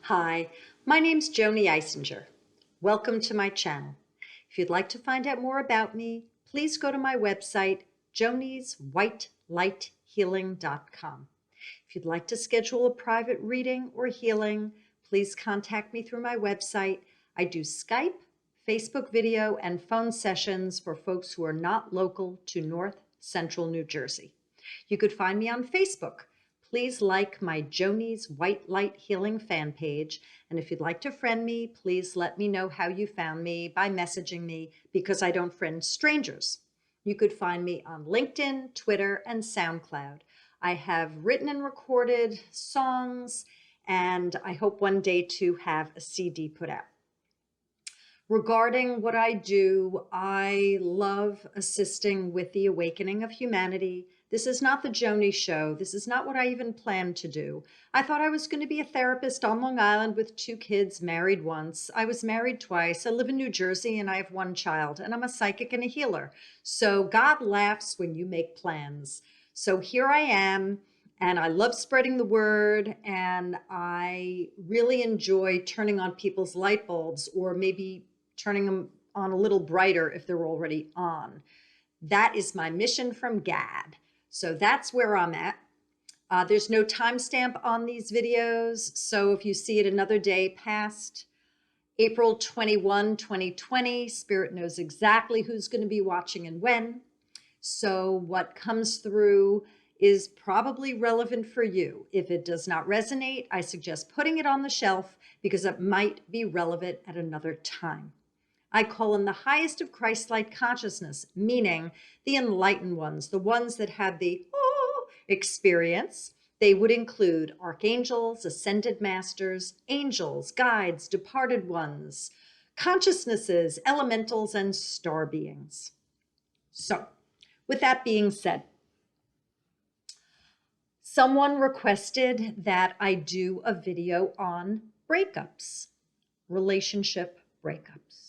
Hi, my name's Joanie Eisinger. Welcome to my channel. If you'd like to find out more about me, please go to my website, jonieswhitelightshealing.com. If you'd like to schedule a private reading or healing, please contact me through my website. I do Skype, Facebook video, and phone sessions for folks who are not local to North Central New Jersey. You could find me on Facebook. Please like my Joanie's White Light Healing fan page. And if you'd like to friend me, please let me know how you found me by messaging me, because I don't friend strangers. You could find me on LinkedIn, Twitter, and SoundCloud. I have written and recorded songs, and I hope one day to have a CD put out. Regarding what I do, I love assisting with the awakening of humanity. This is not the Joanie Show. This is not what I even planned to do. I thought I was going to be a therapist on Long Island with 2 kids, married once. I was married twice. I live in New Jersey and I have 1 child, and I'm a psychic and a healer. So God laughs when you make plans. So here I am, and I love spreading the word, and I really enjoy turning on people's light bulbs, or maybe turning them on a little brighter if they're already on. That is my mission from God. So that's where I'm at. There's no timestamp on these videos. So if you see it another day past April 21, 2020, Spirit knows exactly who's going to be watching and when. So what comes through is probably relevant for you. If it does not resonate, I suggest putting it on the shelf, because it might be relevant at another time. I call in the highest of Christ-like consciousness, meaning the enlightened ones, the ones that had the experience. They would include archangels, ascended masters, angels, guides, departed ones, consciousnesses, elementals, and star beings. So, with that being said, someone requested that I do a video on breakups, relationship breakups.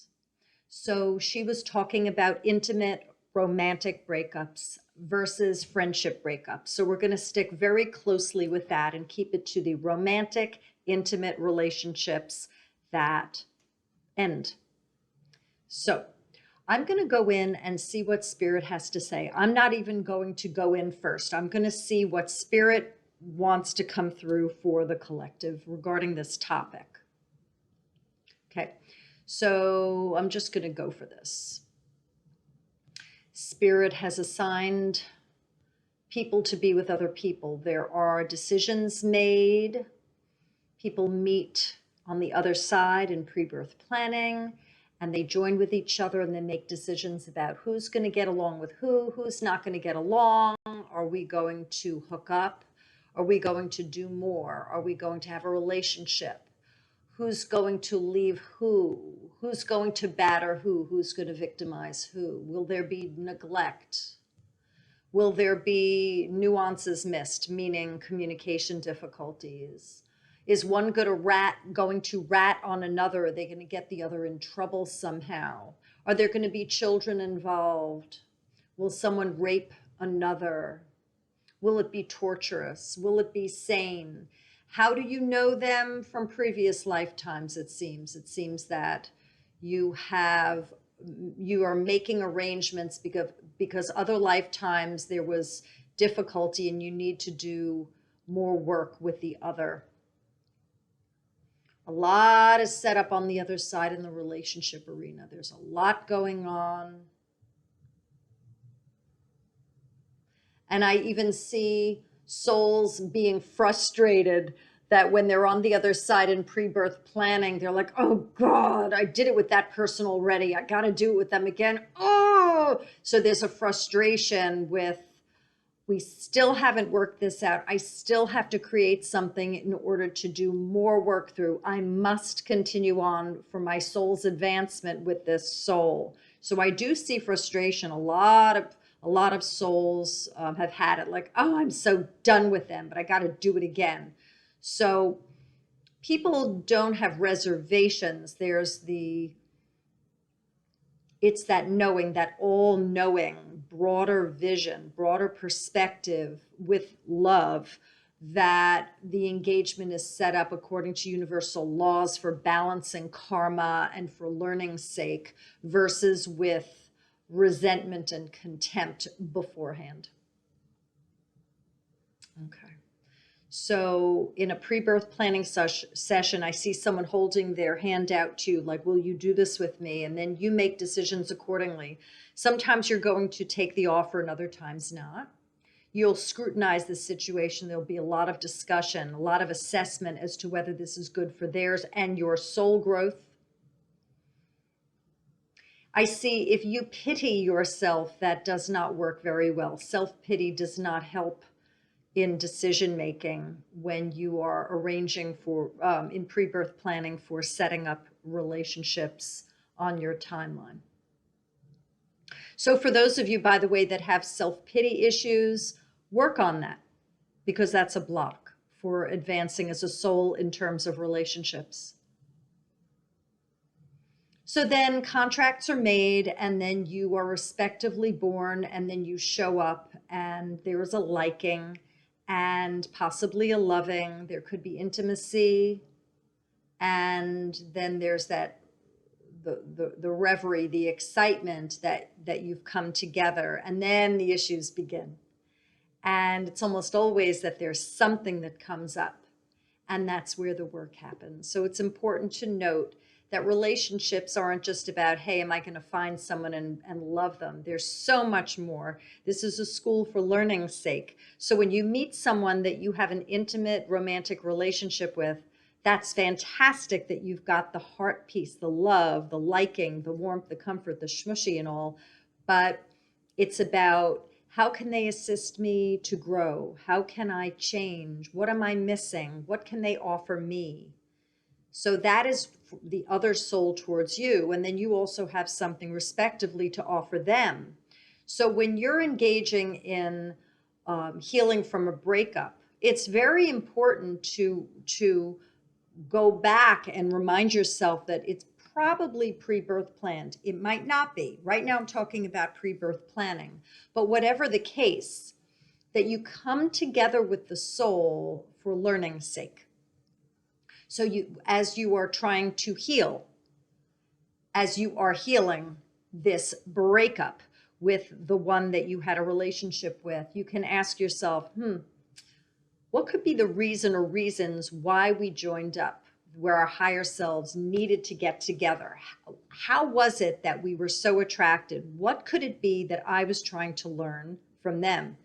So she was talking about intimate romantic breakups versus friendship breakups. So we're going to stick very closely with that and keep it to the romantic, intimate relationships that end. So I'm going to go in and see what Spirit has to say. I'm not even going to go in first. I'm going to see what Spirit wants to come through for the collective regarding this topic. Okay. So I'm just going to go for this. Spirit has assigned people to be with other people. There are decisions made. People meet on the other side in pre-birth planning, and they join with each other, and they make decisions about who's going to get along with who's not going to get along. Are we going to hook up? Are we going to do more? Are we going to have a relationship? Who's going to leave who? Who's going to batter who? Who's going to victimize who? Will there be neglect? Will there be nuances missed, meaning communication difficulties? Is one going to rat on another? Are they going to get the other in trouble somehow? Are there going to be children involved? Will someone rape another? Will it be torturous? Will it be sane? How do you know them from previous lifetimes? It seems that you are making arrangements because other lifetimes there was difficulty and you need to do more work with the other. A lot is set up on the other side in the relationship arena. There's a lot going on. And I even see souls being frustrated that when they're on the other side in pre-birth planning, they're like, oh God, I did it with that person already. I got to do it with them again. Oh, so there's a frustration with, we still haven't worked this out. I still have to create something in order to do more work through. I must continue on for my soul's advancement with this soul. So I do see frustration. A lot of souls have had it, like, oh, I'm so done with them, but I got to do it again. So people don't have reservations. It's that knowing, that all-knowing, broader vision, broader perspective with love that the engagement is set up according to universal laws for balancing karma and for learning's sake versus with resentment and contempt beforehand. Okay. So in a pre-birth planning session, I see someone holding their hand out to you, like, will you do this with me? And then you make decisions accordingly. Sometimes you're going to take the offer and other times not. You'll scrutinize the situation. There'll be a lot of discussion, a lot of assessment as to whether this is good for theirs and your soul growth. I see if you pity yourself, that does not work very well. Self-pity does not help in decision-making when you are arranging for, in pre-birth planning for setting up relationships on your timeline. So for those of you, by the way, that have self-pity issues, work on that, because that's a block for advancing as a soul in terms of relationships. So then contracts are made, and then you are respectively born, and then you show up, and there is a liking and possibly a loving. There could be intimacy, and then there's that the reverie, the excitement that you've come together, and then the issues begin. And it's almost always that there's something that comes up, and that's where the work happens. So it's important to note that relationships aren't just about, hey, am I going to find someone and love them? There's so much more. This is a school for learning's sake. So when you meet someone that you have an intimate romantic relationship with, that's fantastic that you've got the heart piece, the love, the liking, the warmth, the comfort, the shmushy and all. But it's about, how can they assist me to grow? How can I change? What am I missing? What can they offer me? So that is the other soul towards you. And then you also have something respectively to offer them. So when you're engaging in healing from a breakup, it's very important to go back and remind yourself that it's probably pre-birth planned. It might not be. Right now I'm talking about pre-birth planning. But whatever the case, that you come together with the soul for learning's sake. So you, as you are trying to heal, as you are healing this breakup with the one that you had a relationship with, you can ask yourself, what could be the reason or reasons why we joined up, where our higher selves needed to get together? How was it that we were so attracted? What could it be that I was trying to learn from them?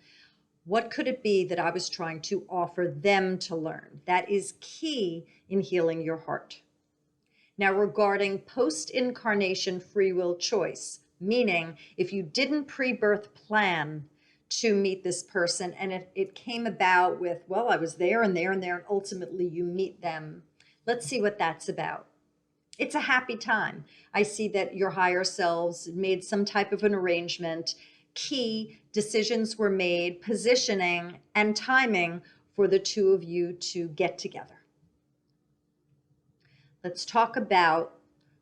What could it be that I was trying to offer them to learn? That is key in healing your heart. Now, regarding post-incarnation free will choice, meaning if you didn't pre-birth plan to meet this person and it came about with, well, I was there and there and there, and ultimately you meet them. Let's see what that's about. It's a happy time. I see that your higher selves made some type of an arrangement. Key decisions were made, positioning and timing for the two of you to get together. Let's talk about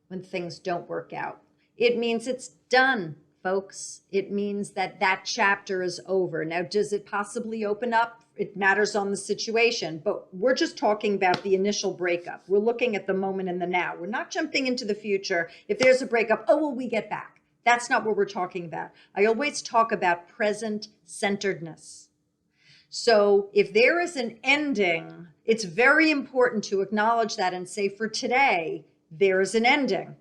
when things don't work out. It means it's done, folks. It means that that chapter is over. Now, does it possibly open up? It matters on the situation, but we're just talking about the initial breakup. We're looking at the moment in the now. We're not jumping into the future. If there's a breakup, oh, will we get back? That's not what we're talking about. I always talk about present centeredness. So if there is an ending, it's very important to acknowledge that and say, for today, there is an ending.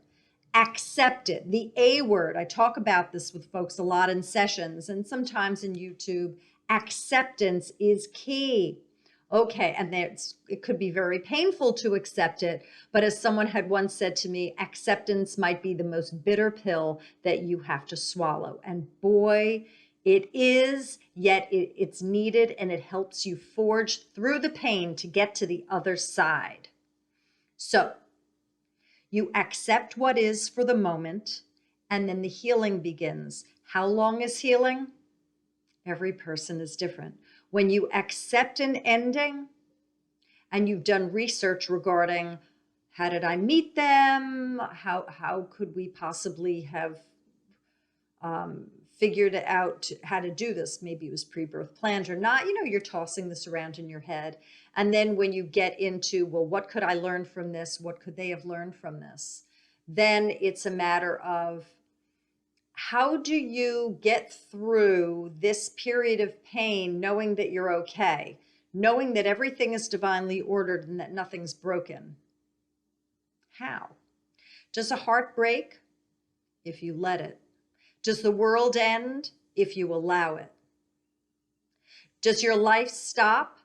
Accept it. The A word, I talk about this with folks a lot in sessions and sometimes in YouTube. Acceptance is key. Okay, and it could be very painful to accept it, but as someone had once said to me, acceptance might be the most bitter pill that you have to swallow. And boy, it is, yet it's needed, and it helps you forge through the pain to get to the other side. So you accept what is for the moment, and then the healing begins. How long is healing? Every person is different. When you accept an ending and you've done research regarding how did I meet them? How could we possibly have figured out how to do this. Maybe it was pre-birth planned or not. You know, you're tossing this around in your head. And then when you get into, well, what could I learn from this? What could they have learned from this? Then it's a matter of, how do you get through this period of pain knowing that you're okay, knowing that everything is divinely ordered and that nothing's broken? How? Does a heart break? If you let it. Does the world end? If you allow it. Does your life stop?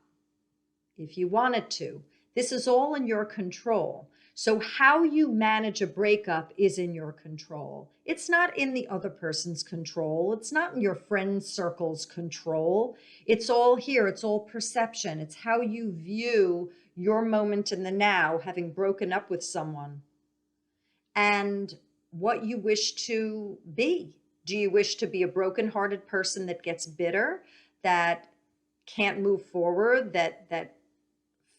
If you want it to. This is all in your control. So how you manage a breakup is in your control. It's not in the other person's control. It's not in your friend circle's control. It's all here. It's all perception. It's how you view your moment in the now, having broken up with someone, and what you wish to be. Do you wish to be a broken-hearted person that gets bitter, that can't move forward, that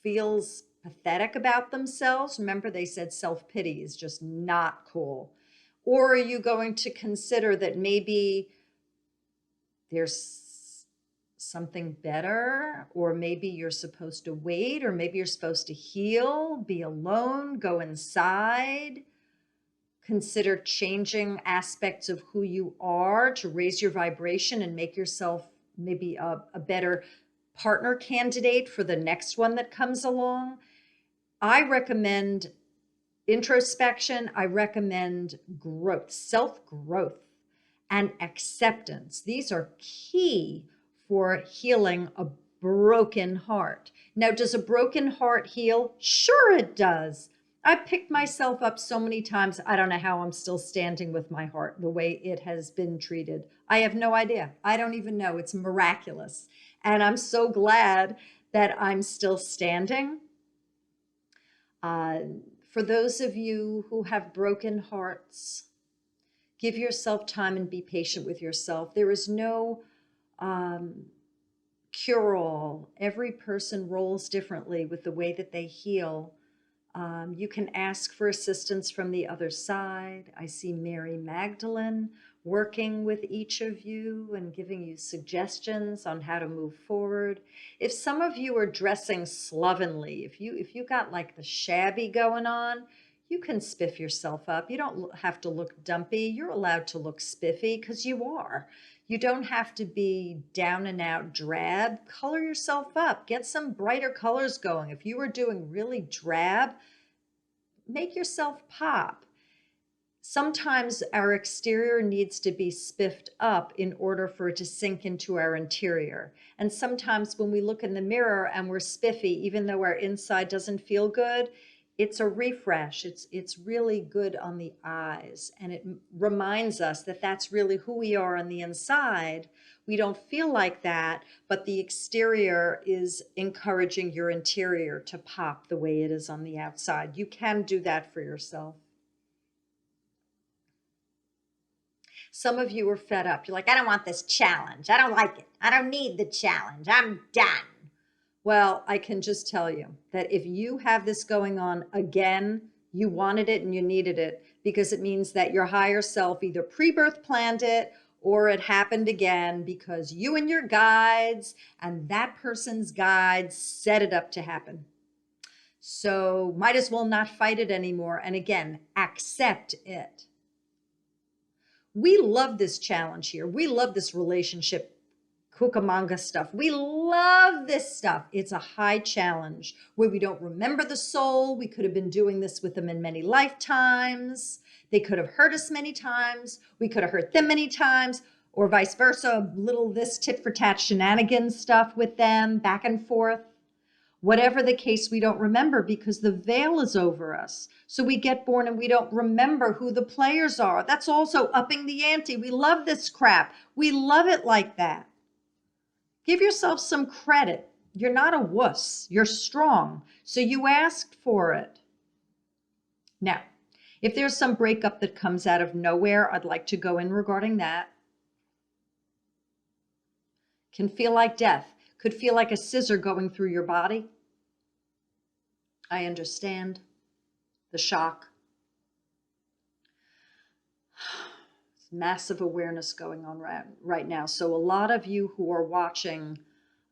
feels pathetic about themselves? Remember, they said self-pity is just not cool. Or are you going to consider that maybe there's something better, or maybe you're supposed to wait, or maybe you're supposed to heal, be alone, go inside, consider changing aspects of who you are to raise your vibration and make yourself maybe a better partner candidate for the next one that comes along? I recommend introspection. I recommend growth, self-growth, and acceptance. These are key for healing a broken heart. Now, does a broken heart heal? Sure it does. I've picked myself up so many times. I don't know how I'm still standing with my heart the way it has been treated. I have no idea. I don't even know. It's miraculous. And I'm so glad that I'm still standing. For those of you who have broken hearts, give yourself time and be patient with yourself. There is no cure-all. Every person rolls differently with the way that they heal. You can ask for assistance from the other side. I see Mary Magdalene working with each of you and giving you suggestions on how to move forward. If some of you are dressing slovenly, if you got like the shabby going on, you can spiff yourself up. You don't have to look dumpy. You're allowed to look spiffy because you are. You don't have to be down and out drab. Color yourself up. Get some brighter colors going. If you are doing really drab, make yourself pop. Sometimes our exterior needs to be spiffed up in order for it to sink into our interior. And sometimes when we look in the mirror and we're spiffy, even though our inside doesn't feel good, it's a refresh. It's really good on the eyes. And it reminds us that that's really who we are on the inside. We don't feel like that, but the exterior is encouraging your interior to pop the way it is on the outside. You can do that for yourself. Some of you are fed up. You're like, I don't want this challenge. I don't like it. I don't need the challenge. I'm done. Well, I can just tell you that if you have this going on again, you wanted it and you needed it, because it means that your higher self either pre-birth planned it or it happened again because you and your guides and that person's guides set it up to happen. So might as well not fight it anymore. And again, accept it. We love this challenge here. We love this relationship Cucamonga stuff. We love this stuff. It's a high challenge where we don't remember the soul. We could have been doing this with them in many lifetimes. They could have hurt us many times. We could have hurt them many times, or vice versa. Little this tit for tat shenanigans stuff with them, back and forth. Whatever the case, we don't remember because the veil is over us. So we get born and we don't remember who the players are. That's also upping the ante. We love this crap. We love it like that. Give yourself some credit. You're not a wuss. You're strong. So you asked for it. Now, if there's some breakup that comes out of nowhere, I'd like to go in regarding that. Can feel like death. Could feel like a scissor going through your body. I understand the shock. Massive awareness going on right now. So a lot of you who are watching,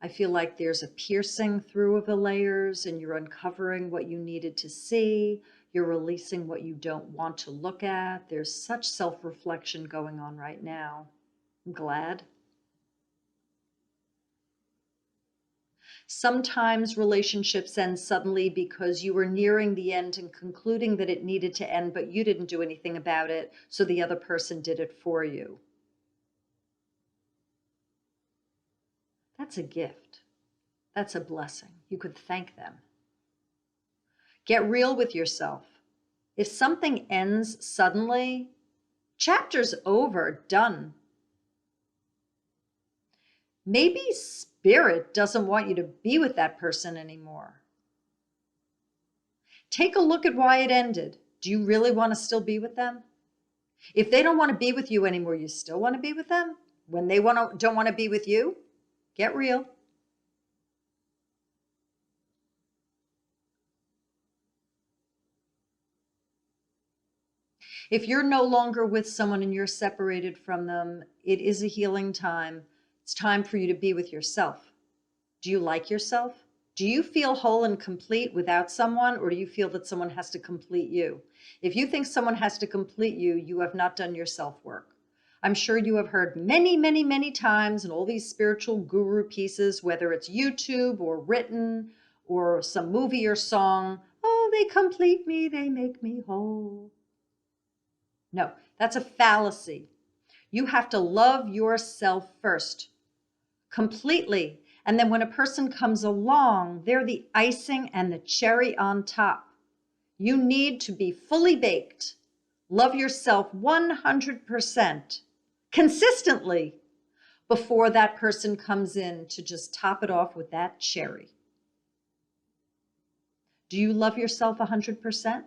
I feel like there's a piercing through of the layers and you're uncovering what you needed to see. You're releasing what you don't want to look at. There's such self-reflection going on right now. I'm glad. Sometimes relationships end suddenly because you were nearing the end and concluding that it needed to end, but you didn't do anything about it, so the other person did it for you. That's a gift. That's a blessing. You could thank them. Get real with yourself. If something ends suddenly, chapter's over, done. Maybe spirit doesn't want you to be with that person anymore. Take a look at why it ended. Do you really want to still be with them? If they don't want to be with you anymore, you still want to be with them? When they don't want to be with you, get real. If you're no longer with someone and you're separated from them, it is a healing time. It's time for you to be with yourself. Do you like yourself? Do you feel whole and complete without someone, or do you feel that someone has to complete you? If you think someone has to complete you, you have not done your self-work. I'm sure you have heard many, many, many times in all these spiritual guru pieces, whether it's YouTube or written or some movie or song, oh, they complete me, they make me whole. No, that's a fallacy. You have to love yourself first, completely. And then when a person comes along, they're the icing and the cherry on top. You need to be fully baked. Love yourself 100% consistently before that person comes in to just top it off with that cherry. Do you love yourself 100%?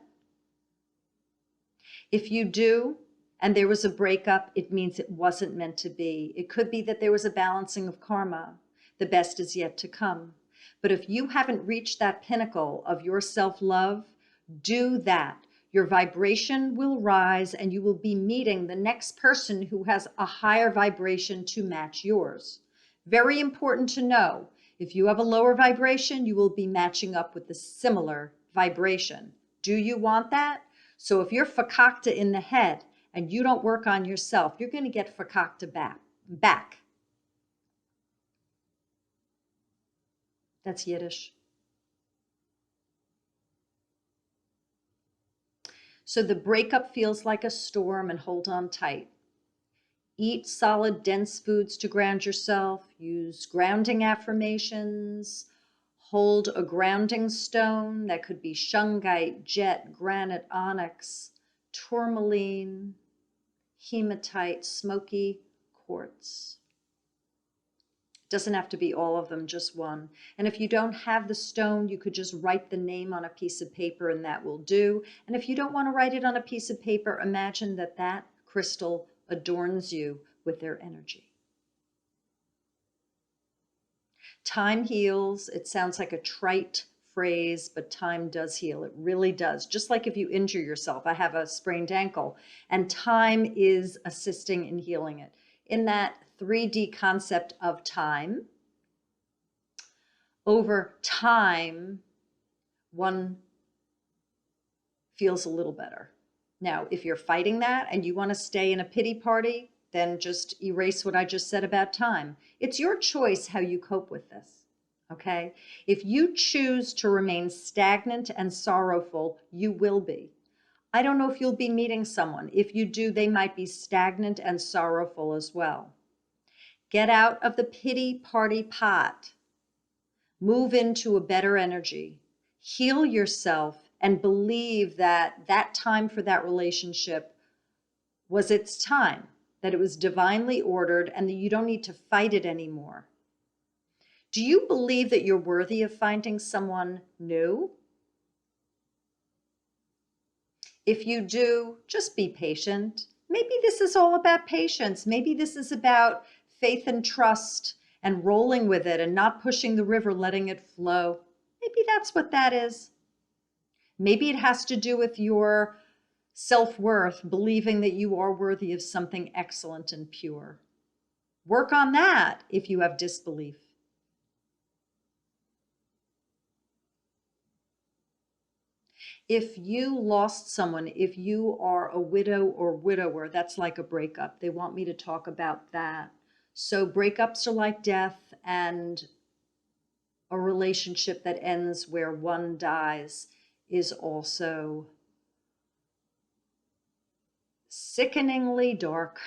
If you do, and there was a breakup, it means it wasn't meant to be. It could be that there was a balancing of karma. The best is yet to come. But if you haven't reached that pinnacle of your self-love, do that. Your vibration will rise and you will be meeting the next person who has a higher vibration to match yours. Very important to know. If you have a lower vibration, you will be matching up with the similar vibration. Do you want that? So if you're fakakta in the head and you don't work on yourself, you're going to get fakakta back. That's Yiddish. So the breakup feels like a storm, and hold on tight. Eat solid, dense foods to ground yourself. Use grounding affirmations. Hold a grounding stone. That could be shungite, jet, granite, onyx, tourmaline, hematite, smoky quartz. Doesn't have to be all of them, just one. And if you don't have the stone, you could just write the name on a piece of paper and that will do. And if you don't want to write it on a piece of paper, imagine that that crystal adorns you with their energy. Time heals. It sounds like a trite phrase, but time does heal. It really does. Just like if you injure yourself. I have a sprained ankle, and time is assisting in healing it. In that 3D concept of time, over time, one feels a little better. Now, if you're fighting that and you want to stay in a pity party, then just erase what I just said about time. It's your choice how you cope with this, okay? If you choose to remain stagnant and sorrowful, you will be. I don't know if you'll be meeting someone. If you do, they might be stagnant and sorrowful as well. Get out of the pity party pot. Move into a better energy. Heal yourself and believe that that time for that relationship was its time, that it was divinely ordered and that you don't need to fight it anymore. Do you believe that you're worthy of finding someone new? If you do, just be patient. Maybe this is all about patience. Maybe this is about faith and trust and rolling with it and not pushing the river, letting it flow. Maybe that's what that is. Maybe it has to do with your self-worth, believing that you are worthy of something excellent and pure. Work on that if you have disbelief. If you lost someone, if you are a widow or widower, that's like a breakup. They want me to talk about that. So breakups are like death, and a relationship that ends where one dies is also sickeningly dark.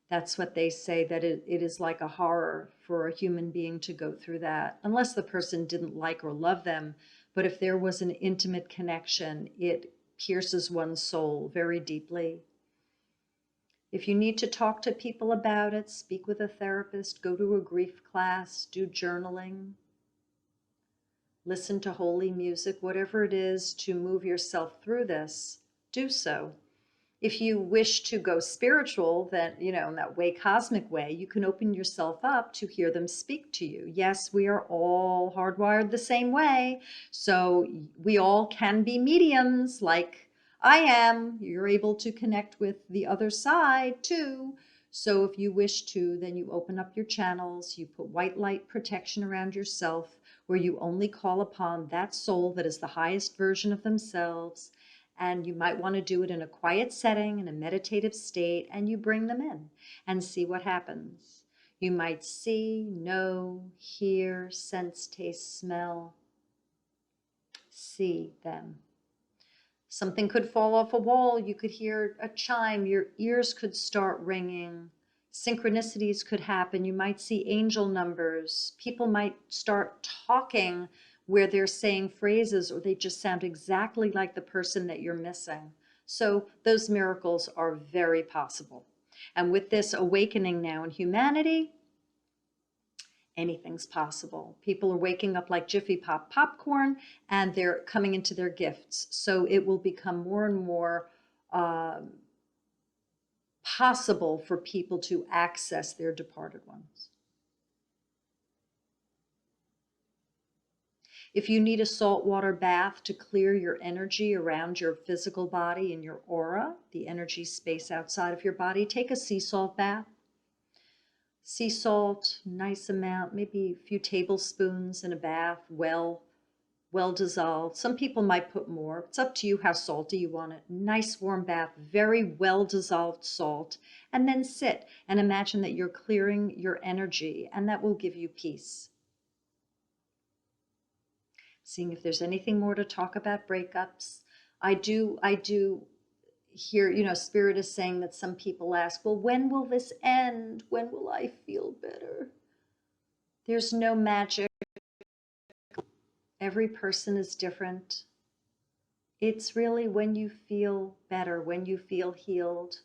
That's what they say, that it is like a horror for a human being to go through that, unless the person didn't like or love them. But if there was an intimate connection, it pierces one's soul very deeply. If you need to talk to people about it, speak with a therapist, go to a grief class, do journaling, listen to holy music, whatever it is to move yourself through this, do so. If you wish to go spiritual, then, in that way, cosmic way, you can open yourself up to hear them speak to you. Yes, we are all hardwired the same way. So we all can be mediums like I am. You're able to connect with the other side too. So if you wish to, then you open up your channels, you put white light protection around yourself, where you only call upon that soul that is the highest version of themselves. And you might want to do it in a quiet setting, in a meditative state, and you bring them in and see what happens. You might see, know, hear, sense, taste, smell, see them. Something could fall off a wall. You could hear a chime. Your ears could start ringing. Synchronicities could happen. You might see angel numbers. People might start talking where they're saying phrases, or they just sound exactly like the person that you're missing. So those miracles are very possible. And with this awakening now in humanity, anything's possible. People are waking up like Jiffy Pop popcorn, and they're coming into their gifts. So it will become more and more possible for people to access their departed ones. If you need a saltwater bath to clear your energy around your physical body and your aura, the energy space outside of your body, take a sea salt bath. Sea salt, nice amount, maybe a few tablespoons in a bath, well dissolved. Some people might put more. It's up to you how salty you want it. Nice warm bath, very well dissolved salt, and then sit and imagine that you're clearing your energy, and that will give you peace. Seeing if there's anything more to talk about breakups. I do hear, Spirit is saying that some people ask, well, when will this end? When will I feel better? There's no magic. Every person is different. It's really when you feel better, when you feel healed,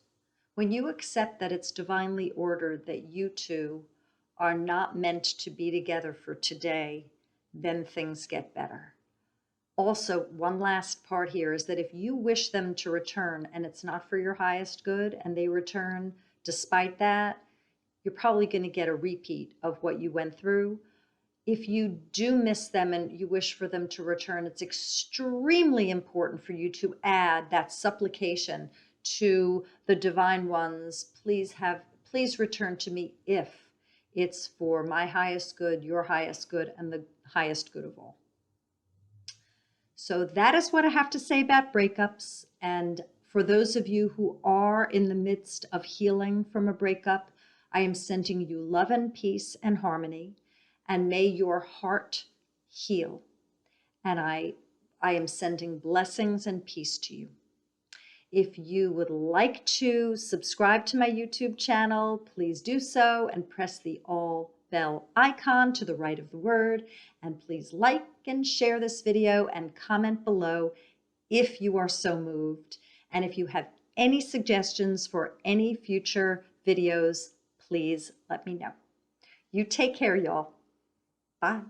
when you accept that it's divinely ordered that you two are not meant to be together for today, then things get better. Also, one last part here is that if you wish them to return and it's not for your highest good and they return despite that, you're probably going to get a repeat of what you went through. If you do miss them and you wish for them to return, it's extremely important for you to add that supplication to the divine ones. Please return to me if it's for my highest good, your highest good, and the highest good of all. So that is what I have to say about breakups. And for those of you who are in the midst of healing from a breakup, I am sending you love and peace and harmony, and may your heart heal. And I am sending blessings and peace to you. If you would like to subscribe to my YouTube channel, please do so and press the all bell icon to the right of the word. And please like and share this video and comment below if you are so moved. And if you have any suggestions for any future videos, please let me know. You take care, y'all. Bye.